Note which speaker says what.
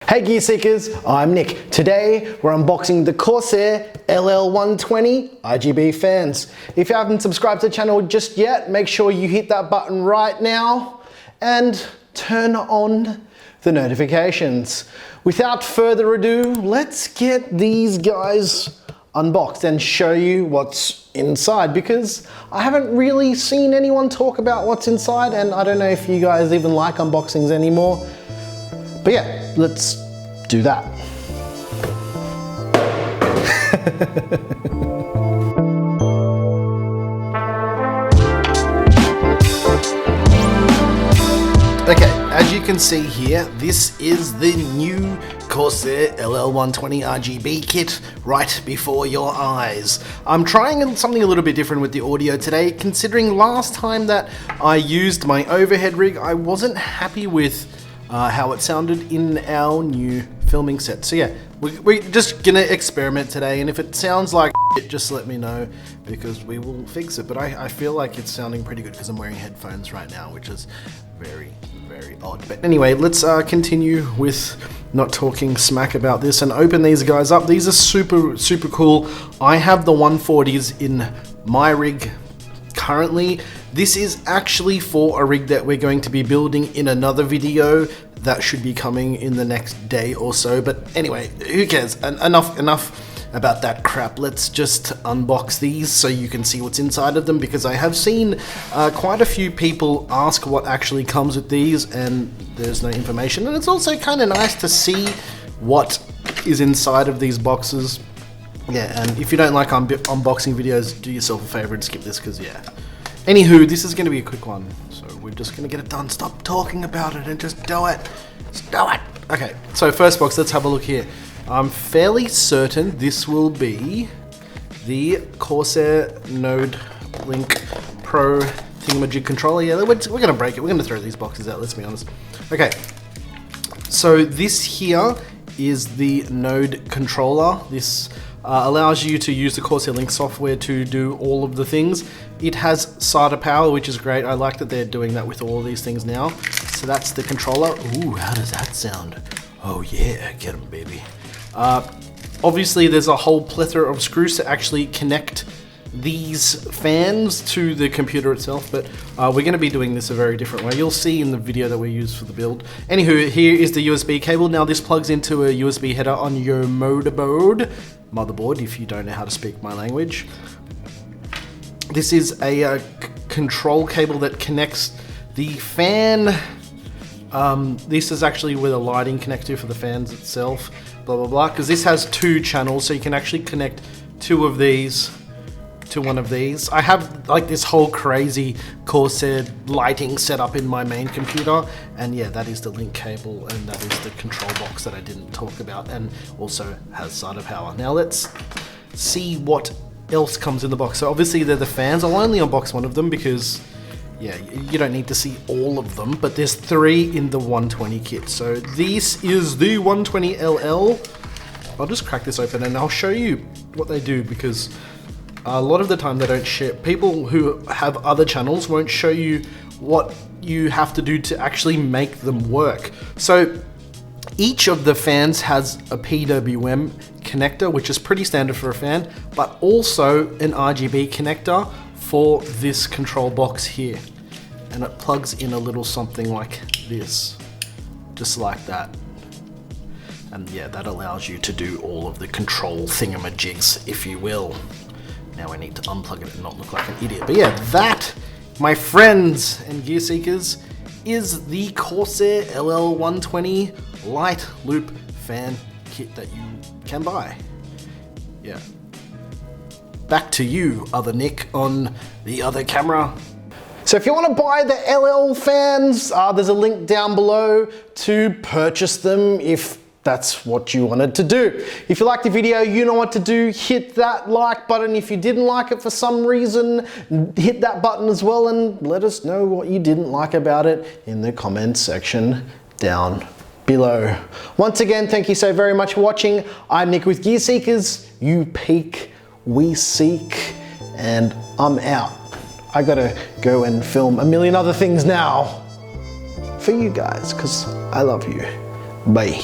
Speaker 1: Hey Gear Seekers, I'm Nick. Today we're unboxing the Corsair LL120 RGB fans. If you haven't subscribed to the channel just yet, make sure you hit that button right now and turn on the notifications. Without further ado, let's get these guys unboxed and show you what's inside, because I haven't really seen anyone talk about what's inside, and I don't know if you guys even like unboxings anymore. But yeah, let's do that. Okay, as you can see here, this is the new Corsair LL120 RGB kit right before your eyes. I'm trying something a little bit different with the audio today, considering last time that I used my overhead rig, I wasn't happy with how it sounded in our new filming set. So yeah, we're just gonna experiment today, and if it sounds like shit, just let me know, because we will fix it. But I feel like it's sounding pretty good because I'm wearing headphones right now, which is very odd. But anyway, let's continue with not talking smack about this and open these guys up. These are super cool. I have the 140s in my rig currently. This is actually for a rig that we're going to be building in another video that should be coming in the next day or so. But anyway, who cares? Enough about that crap. Let's just unbox these so you can see what's inside of them, because I have seen quite a few people ask what actually comes with these, and there's no information. And it's also kind of nice to see what is inside of these boxes. Yeah, and if you don't like unboxing videos, do yourself a favor and skip this, because yeah. Anywho, this is going to be a quick one, so we're just going to get it done. Stop talking about it and just do it. Just do it. Okay, so first box, let's have a look here. I'm fairly certain this will be the Corsair Node Link Pro thingamajig controller. Yeah, we're going to break it. We're going to throw these boxes out, let's be honest. Okay, so this here is the Node controller. This allows you to use the Corsair Link software to do all of the things. It has SATA power, which is great. I like that they're doing that with all of these things now. So that's the controller. Ooh, how does that sound? Oh yeah, get them, baby. Obviously, there's a whole plethora of screws to actually connect these fans to the computer itself, but we're going to be doing this a very different way. You'll see in the video that we use for the build. Anywho, here is the USB cable. Now this plugs into a USB header on your motherboard, if you don't know how to speak my language. This is a control cable that connects the fan. This is actually where the lighting connects to for the fans itself, blah blah blah, because this has two channels, so you can actually connect two of these to one of these. I have like this whole crazy Corsair lighting set up in my main computer, and yeah, that is the link cable, and that is the control box that I didn't talk about, and also has SATA power. Now let's see what else comes in the box. So obviously they're the fans. I'll only unbox one of them because yeah, you don't need to see all of them, but there's 3 in the 120 kit. So this is the 120LL. I'll just crack this open and I'll show you what they do, because a lot of the time they don't share. People who have other channels won't show you what you have to do to actually make them work. So each of the fans has a PWM connector, which is pretty standard for a fan, but also an RGB connector for this control box here. And it plugs in a little something like this, just like that. And yeah, that allows you to do all of the control thingamajigs, if you will. Now I need to unplug it and not look like an idiot. But yeah, that, my friends and gear seekers, is the Corsair LL120 light loop fan kit that you can buy. Yeah. Back to you, other Nick, on the other camera. So if you want to buy the LL fans, there's a link down below to purchase them if that's what you wanted to do. If you liked the video, you know what to do. Hit that like button. If you didn't like it for some reason, hit that button as well, and let us know what you didn't like about it in the comments section down below. Once again, thank you so very much for watching. I'm Nick with Gear Seekers. You peek, we seek, and I'm out. I gotta go and film a million other things now for you guys, because I love you. Bye.